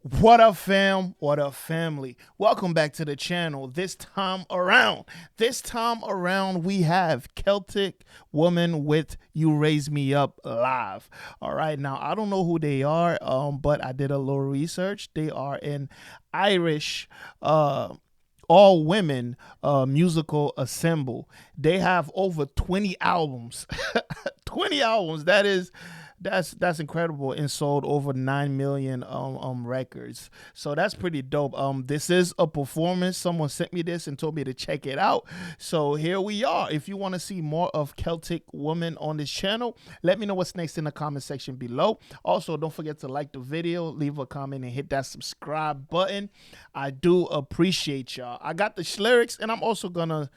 What up, fam? What up, family? Welcome back to the channel. This time around, we have Celtic Woman with You Raise Me Up live. All right, now I don't know who they are, but I did a little research. They are an Irish, all women musical ensemble. They have over 20 albums. 20 albums. That's incredible, and sold over 9 million records. So that's pretty dope. This is a performance. Someone sent me this and told me to check it out. So here we are. If you want to see more of Celtic Woman on this channel, let me know what's next in the comment section below. Also, don't forget to like the video, leave a comment, and hit that subscribe button. I do appreciate y'all. I got the lyrics, and I'm also gonna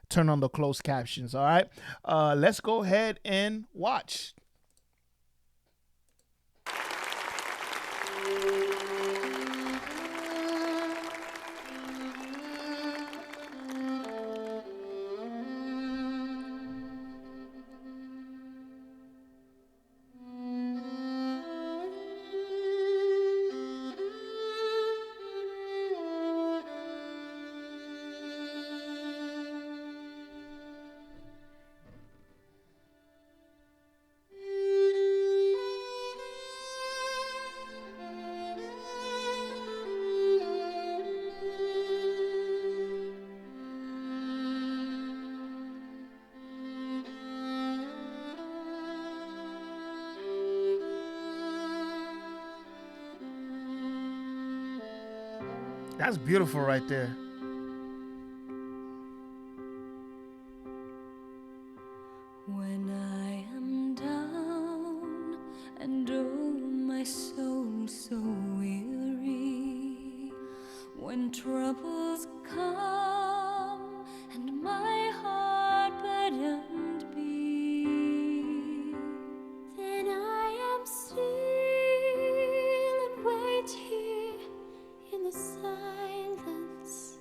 turn on the closed captions. All right. Let's go ahead and watch. That's beautiful right there. When I am down and oh my soul so weary, when troubles come and my heart burdened be, then I am still and wait here in the silence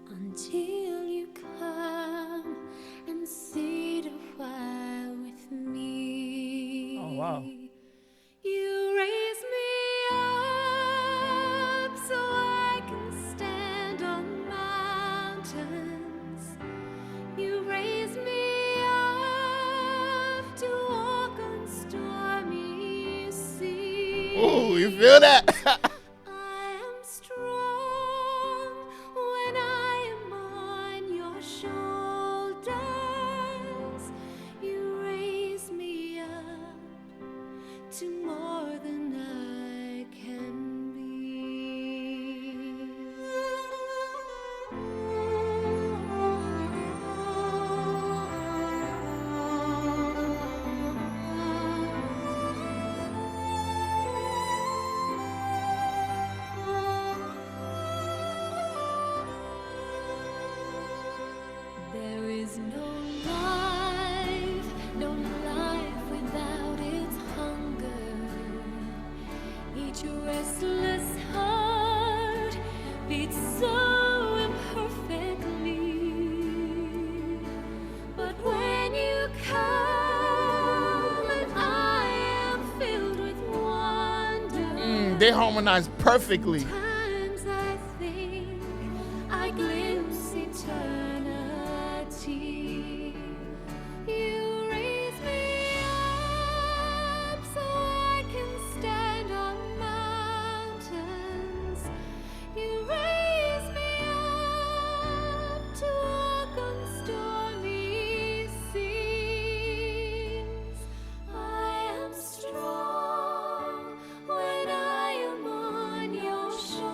until you come and sit a while with me. Oh, wow. You raise me up so I can stand on mountains. You raise me up to walk on stormy seas. Oh, you feel that? I am strong when I am on your shoulders. You raise me up to more than I can be. There is no life without its hunger. Each restless heart beats so imperfectly. But when you come and I am filled with wonder, They harmonize perfectly. sometimes I think I glimpse eternity. You raise me up so I can stand on mountains. You raise me up to walk on stormy seas. I am strong when I am on your shoulders.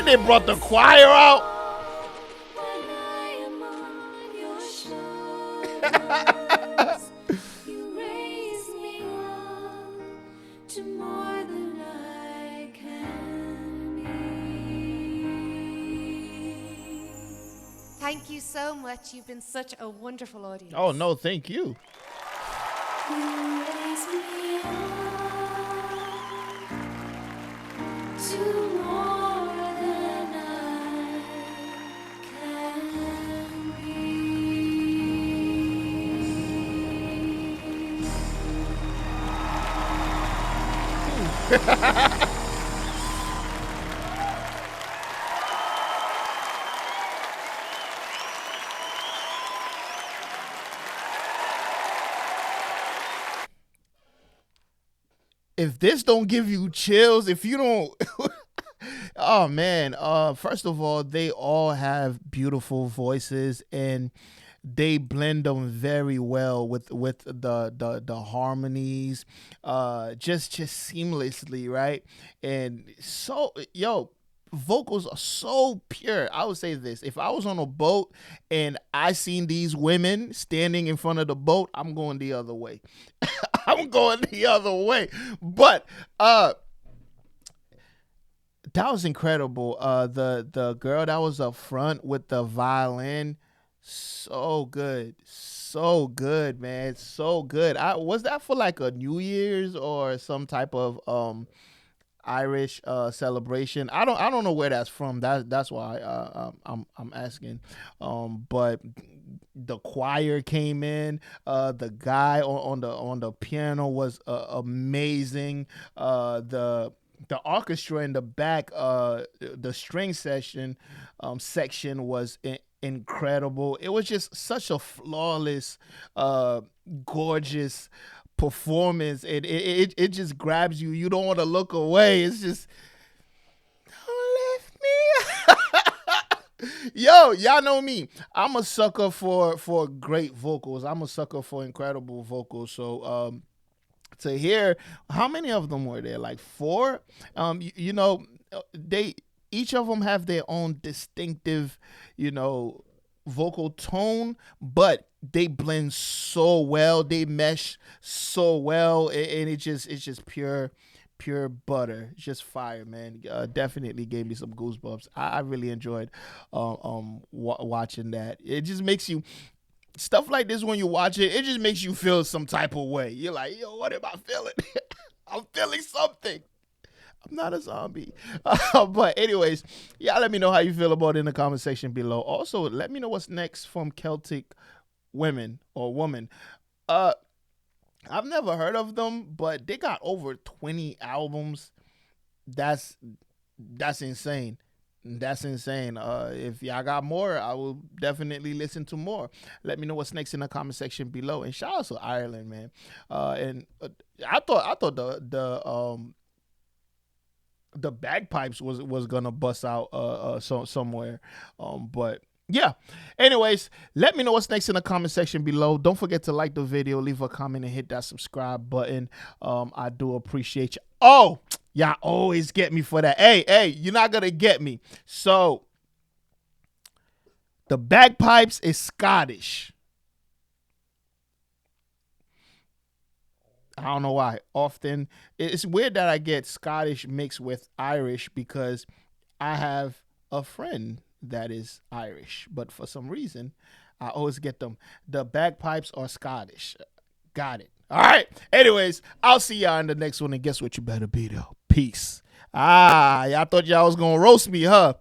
then they brought the choir out. When I am on your shoulders, you raise me up to more than I can be. Thank you so much. You've been such a wonderful audience. Oh no, thank you. You raise me up to more than I can be. If this don't give you chills, if you don't oh man, first of all, they all have beautiful voices and they blend them very well with the harmonies, just seamlessly, right? And so, yo, vocals are so pure. I would say this: if I was on a boat and I seen these women standing in front of the boat, I'm going the other way. I'm going the other way. But that was incredible. The girl that was up front with the violin, so good. So good, man. So good. Was that for like a New Year's or some type of Irish celebration? I don't know where that's from. That's why I'm asking. But the choir came in. The guy on the piano was amazing. The orchestra in the back, the string section section was incredible. It was just such a flawless, gorgeous performance. It just grabs you. You don't want to look away. It's just, don't lift me. Yo, y'all know me. I'm a sucker for great vocals. I'm a sucker for incredible vocals. So to hear how many of them were there, like four. You know, they each of them have their own distinctive, you know, vocal tone, but they blend so well, they mesh so well, and it's just pure butter. It's just fire, man. Definitely gave me some goosebumps. I really enjoyed watching that. It just makes you, stuff like this, when you watch it, it just makes you feel some type of way. You're like, yo, what am I feeling? I'm feeling something. I'm not a zombie. But anyways, yeah, let me know how you feel about it in the comment section below. Also, let me know what's next from Celtic Women or Woman. I've never heard of them, but they got over 20 albums. That's insane. That's insane. If y'all got more, I will definitely listen to more. Let me know what's next in the comment section below. And shout out to Ireland, man. And I thought the bagpipes was gonna bust out somewhere, but yeah. Anyways, let me know what's next in the comment section below. Don't forget to like the video, leave a comment, and hit that subscribe button. I do appreciate you. Oh, y'all always get me for that. Hey, you're not gonna get me. So the bagpipes is Scottish. I don't know why. Often it's weird that I get Scottish mixed with Irish because I have a friend that is Irish, but for some reason I always get them. The bagpipes are Scottish. Got it. All right. Anyways, I'll see y'all in the next one, and guess what you better be though? Peace. Y'all thought y'all was gonna roast me, huh?